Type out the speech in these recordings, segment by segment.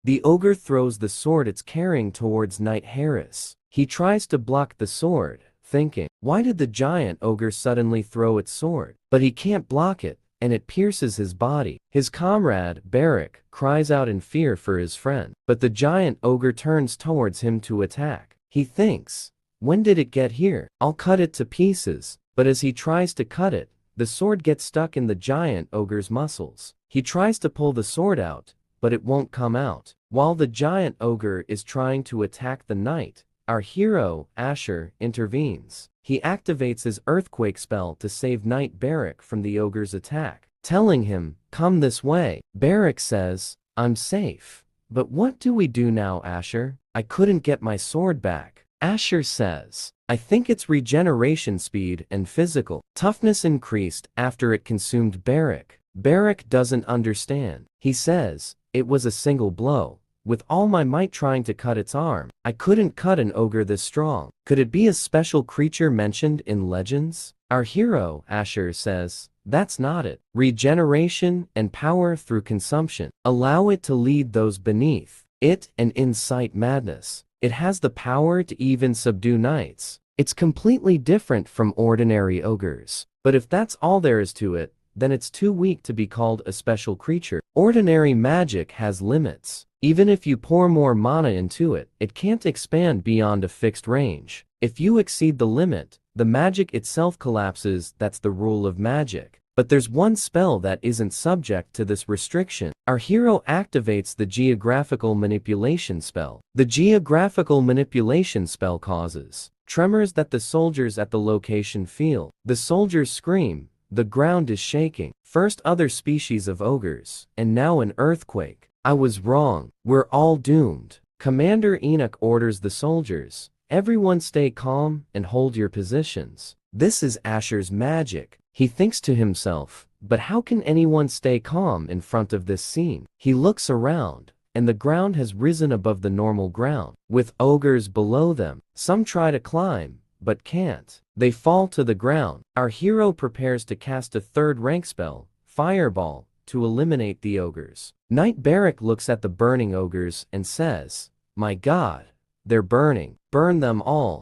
The ogre throws the sword it's carrying towards Knight Harris. He tries to block the sword, thinking, why did the giant ogre suddenly throw its sword? But he can't block it, and it pierces his body. His comrade, Barrack, cries out in fear for his friend, but the giant ogre turns towards him to attack. He thinks, when did it get here? I'll cut it to pieces. But as he tries to cut it, the sword gets stuck in the giant ogre's muscles. He tries to pull the sword out, but it won't come out. While the giant ogre is trying to attack the knight, our hero, Asher, intervenes. He activates his earthquake spell to save Knight Barrack from the ogre's attack, telling him, come this way. Barrack says, I'm safe. But what do we do now, Asher? I couldn't get my sword back. Asher says, I think its regeneration speed and physical toughness increased after it consumed Barrack. Barrack doesn't understand. He says, it was a single blow. With all my might trying to cut its arm, I couldn't cut an ogre this strong. Could it be a special creature mentioned in legends? Our hero, Asher, says, that's not it. Regeneration and power through consumption. Allow it to lead those beneath it and incite madness. It has the power to even subdue knights. It's completely different from ordinary ogres. But if that's all there is to it, then it's too weak to be called a special creature. Ordinary magic has limits. Even if you pour more mana into it, it can't expand beyond a fixed range. If you exceed the limit, the magic itself collapses. That's the rule of magic. But there's one spell that isn't subject to this restriction. Our hero activates the geographical manipulation spell. The geographical manipulation spell causes tremors that the soldiers at the location feel. The soldiers scream, the ground is shaking. First other species of ogres, and now an earthquake. I was wrong. We're all doomed. Commander Enoch orders the soldiers, everyone stay calm and hold your positions. This is Asher's magic. He thinks to himself, but how can anyone stay calm in front of this scene? He looks around, and the ground has risen above the normal ground, with ogres below them. Some try to climb, but can't. They fall to the ground. Our hero prepares to cast a third rank spell, Fireball, to eliminate the ogres. Knight Barrack looks at the burning ogres and says, my God, they're burning. Burn them all.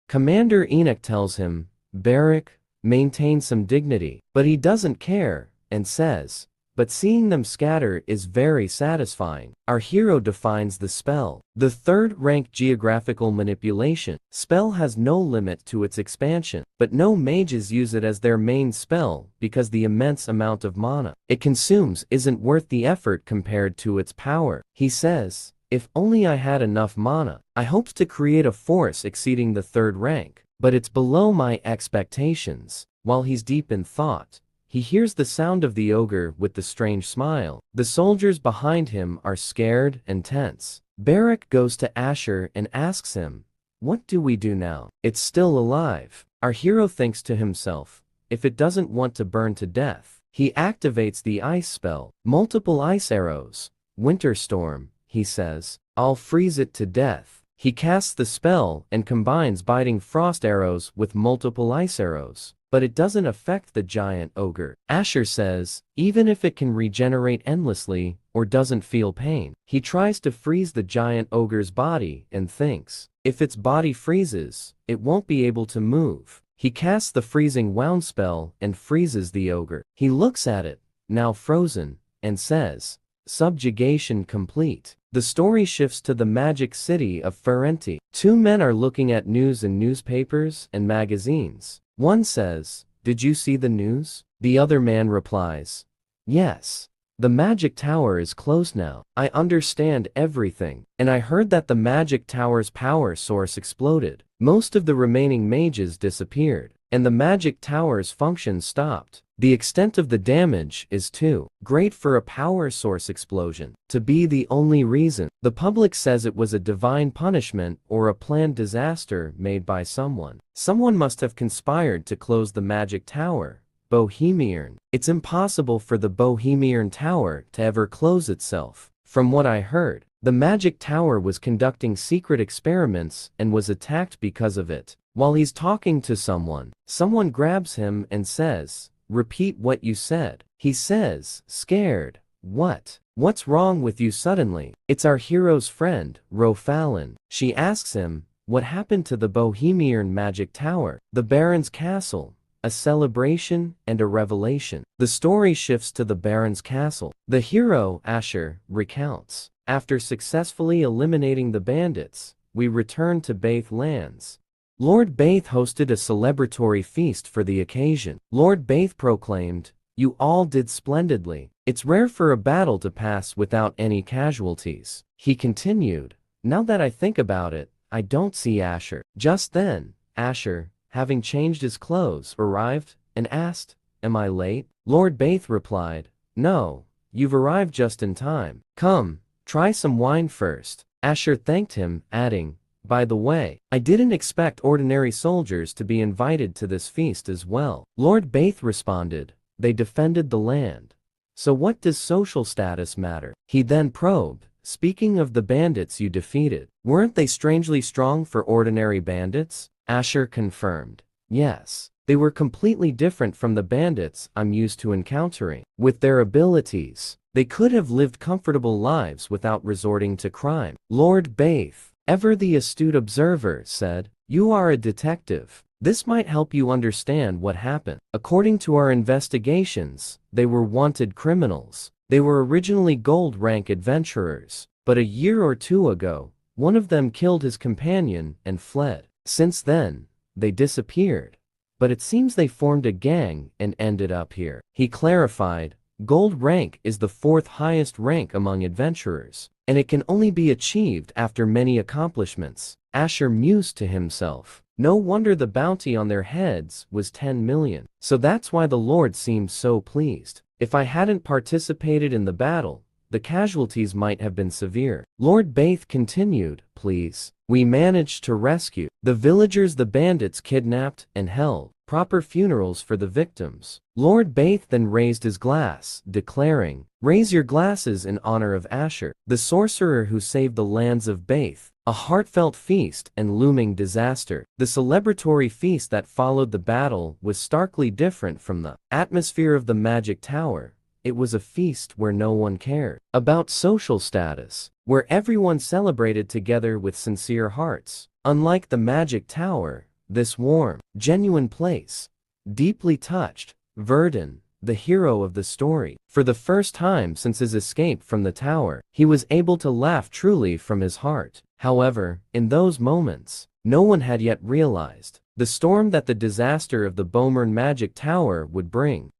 Commander Enoch tells him, Barrack, maintain some dignity. But he doesn't care, and says, but seeing them scatter is very satisfying. Our hero defines the spell. The third rank geographical manipulation spell has no limit to its expansion, but no mages use it as their main spell because the immense amount of mana it consumes isn't worth the effort compared to its power. He says, if only I had enough mana. I hoped to create a force exceeding the third rank, but it's below my expectations. While he's deep in thought, he hears the sound of the ogre with the strange smile. The soldiers behind him are scared and tense. Barrack goes to Asher and asks him, what do we do now? It's still alive. Our hero thinks to himself, if it doesn't want to burn to death. He activates the ice spell. Multiple ice arrows. Winter storm, he says. I'll freeze it to death. He casts the spell and combines biting frost arrows with multiple ice arrows. But it doesn't affect the giant ogre. Asher says, even if it can regenerate endlessly or doesn't feel pain. He tries to freeze the giant ogre's body and thinks, if its body freezes, it won't be able to move. He casts the freezing wound spell and freezes the ogre. He looks at it, now frozen, and says, subjugation complete. The story shifts to the magic city of Ferenti. Two men are looking at news in newspapers and magazines. One says, did you see the news? The other man replies, yes. The magic tower is closed now. I understand everything. And I heard that the magic tower's power source exploded. Most of the remaining mages disappeared, and the magic tower's function stopped. The extent of the damage is too great for a power source explosion to be the only reason. The public says it was a divine punishment or a planned disaster made by someone. Someone must have conspired to close the magic tower. Bohemian. It's impossible for the Bohemian Tower to ever close itself. From what I heard, the magic tower was conducting secret experiments and was attacked because of it. While he's talking to someone grabs him and says, repeat what you said. He says, scared, What's wrong with you suddenly? It's our hero's friend, Rofallon. She asks him, what happened to the Bohemian magic tower, the Baron's castle? A celebration and a revelation. The story shifts to the Baron's castle. The hero, Asher, recounts. After successfully eliminating the bandits, we returned to Bath lands. Lord Bath hosted a celebratory feast for the occasion. Lord Bath proclaimed, "You all did splendidly. It's rare for a battle to pass without any casualties." He continued, "Now that I think about it, I don't see Asher." Just then, Asher, having changed his clothes, arrived and asked, "Am I late?" Lord Bath replied, "No, you've arrived just in time. Come, try some wine first." Asher thanked him, adding, "By the way, I didn't expect ordinary soldiers to be invited to this feast as well." Lord Bath responded, "They defended the land. So what does social status matter?" He then probed, "Speaking of the bandits you defeated, weren't they strangely strong for ordinary bandits?" Asher confirmed, "Yes, they were completely different from the bandits I'm used to encountering. With their abilities, they could have lived comfortable lives without resorting to crime." Lord Bath, ever the astute observer, said, "You are a detective. This might help you understand what happened. According to our investigations, they were wanted criminals. They were originally gold-rank adventurers, but a year or two ago, one of them killed his companion and fled. Since then, they disappeared. But it seems they formed a gang and ended up here." He clarified, "Gold rank is the fourth highest rank among adventurers, and it can only be achieved after many accomplishments." Asher mused to himself, "No wonder the bounty on their heads was 10 million. So that's why the Lord seemed so pleased. If I hadn't participated in the battle, the casualties might have been severe." Lord Bath continued, "Please, we managed to rescue the villagers the bandits kidnapped and held proper funerals for the victims." Lord Bath then raised his glass, declaring, "Raise your glasses in honor of Asher, the sorcerer who saved the lands of Bath." A heartfelt feast and looming disaster. The celebratory feast that followed the battle was starkly different from the atmosphere of the magic tower. It was a feast where no one cared about social status, where everyone celebrated together with sincere hearts. Unlike the magic tower, this warm, genuine place deeply touched Verdun, the hero of the story. For the first time since his escape from the tower, he was able to laugh truly from his heart. However, in those moments, no one had yet realized the storm that the disaster of the Bohemian magic tower would bring.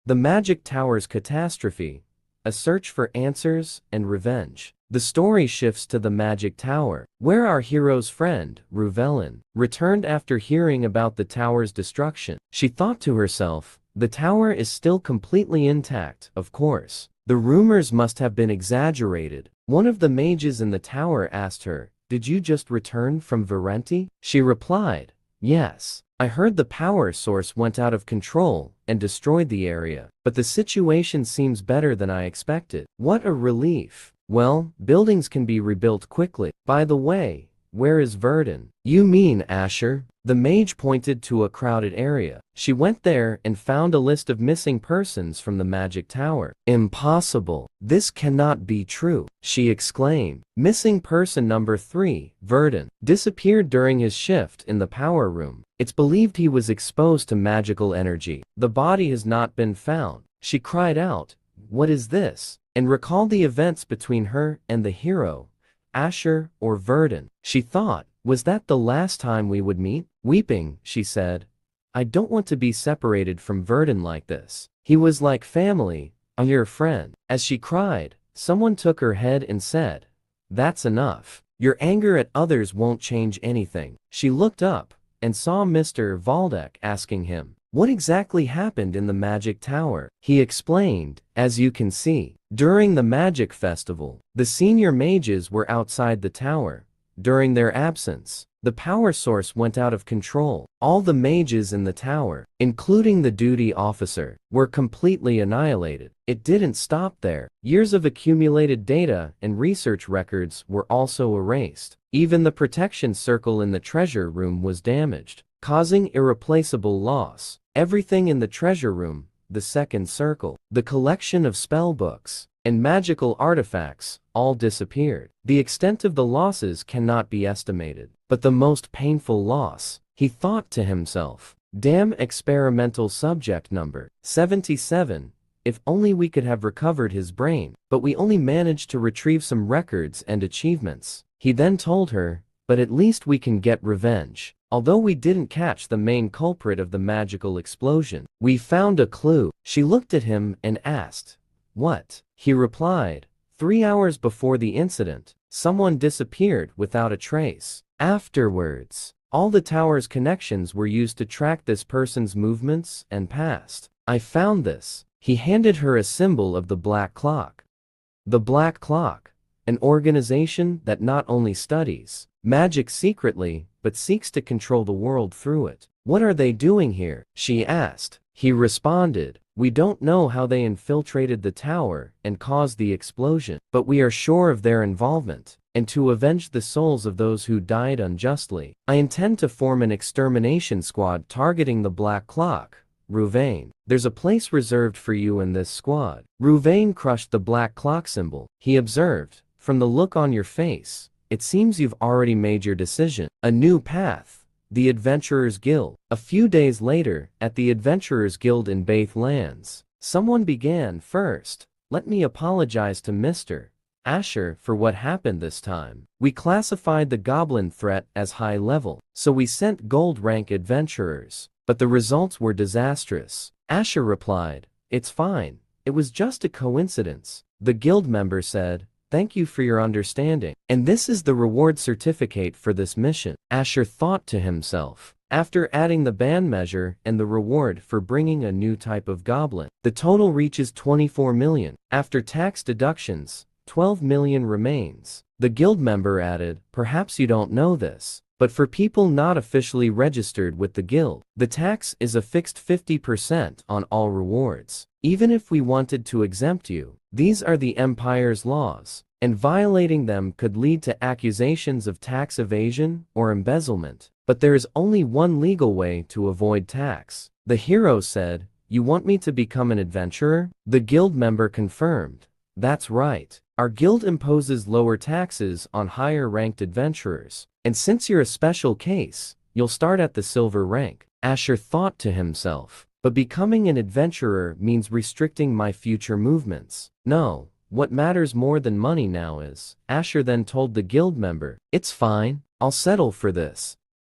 The magic tower's catastrophe, a search for answers and revenge. The story shifts to the magic tower, where our hero's friend, Rufallon, returned after hearing about the tower's destruction. She thought to herself, the tower is still completely intact, of course. The rumors must have been exaggerated. One of the mages in the tower asked her, "Did you just return from Verenti?" She replied, "Yes. I heard the power source went out of control and destroyed the area, but the situation seems better than I expected." What a relief. Well, buildings can be rebuilt quickly. By the way, where is Verdun? You mean Asher? The mage pointed to a crowded area. She went there and found a list of missing persons from the magic tower. Impossible. This cannot be true, she exclaimed. Missing person number 3, Verdun, disappeared during his shift in the power room. It's believed he was exposed to magical energy. The body has not been found. She cried out, "What is this?" and recalled the events between her and the hero, Asher or Verdun. She thought, was that the last time we would meet? Weeping, she said, "I don't want to be separated from Verdun like this. He was like family, a dear friend." As she cried, someone took her head and said, "That's enough. Your anger at others won't change anything." She looked up and saw Mr. Waldeck asking him, "What exactly happened in the magic tower?" He explained, "As you can see, during the magic festival, the senior mages were outside the tower. During their absence, the power source went out of control. All the mages in the tower, including the duty officer, were completely annihilated." It didn't stop there. Years of accumulated data and research records were also erased. Even the protection circle in the treasure room was damaged, causing irreplaceable loss. Everything in the treasure room, the second circle, the collection of spellbooks, and magical artifacts all disappeared. The extent of the losses cannot be estimated, but the most painful loss, he thought to himself. Damn experimental subject number 77. If only we could have recovered his brain, but we only managed to retrieve some records and achievements. He then told her, but at least we can get revenge. Although we didn't catch the main culprit of the magical explosion, we found a clue. She looked at him and asked, what? He replied, 3 hours before the incident, someone disappeared without a trace. Afterwards, all the tower's connections were used to track this person's movements and past. I found this. He handed her a symbol of the Black Clock. The Black Clock, an organization that not only studies magic secretly, but seeks to control the world through it. What are they doing here? She asked. He responded, we don't know how they infiltrated the tower and caused the explosion, but we are sure of their involvement, and to avenge the souls of those who died unjustly, I intend to form an extermination squad targeting the Black Clock. Ruvain, there's a place reserved for you in this squad. Ruvain crushed the Black Clock symbol. He observed, from the look on your face, it seems you've already made your decision. A new path. The Adventurers Guild. A few days later, at the Adventurers Guild in Bath Lands, someone began first. Let me apologize to Mr. Asher for what happened this time. We classified the goblin threat as high level, so we sent gold rank adventurers, but the results were disastrous. Asher replied, it's fine, it was just a coincidence. The guild member said, thank you for your understanding, and this is the reward certificate for this mission. Asher thought to himself, after adding the ban measure and the reward for bringing a new type of goblin, the total reaches 24 million. After tax deductions, 12 million remains. The guild member added, perhaps you don't know this, but for people not officially registered with the guild, the tax is a fixed 50% on all rewards. Even if we wanted to exempt you, these are the Empire's laws, and violating them could lead to accusations of tax evasion or embezzlement. But there is only one legal way to avoid tax. The hero said, you want me to become an adventurer? The guild member confirmed, that's right. Our guild imposes lower taxes on higher ranked adventurers, and since you're a special case, you'll start at the silver rank. Asher thought to himself, but becoming an adventurer means restricting my future movements. No, what matters more than money now is, Asher then told the guild member, it's fine, I'll settle for this.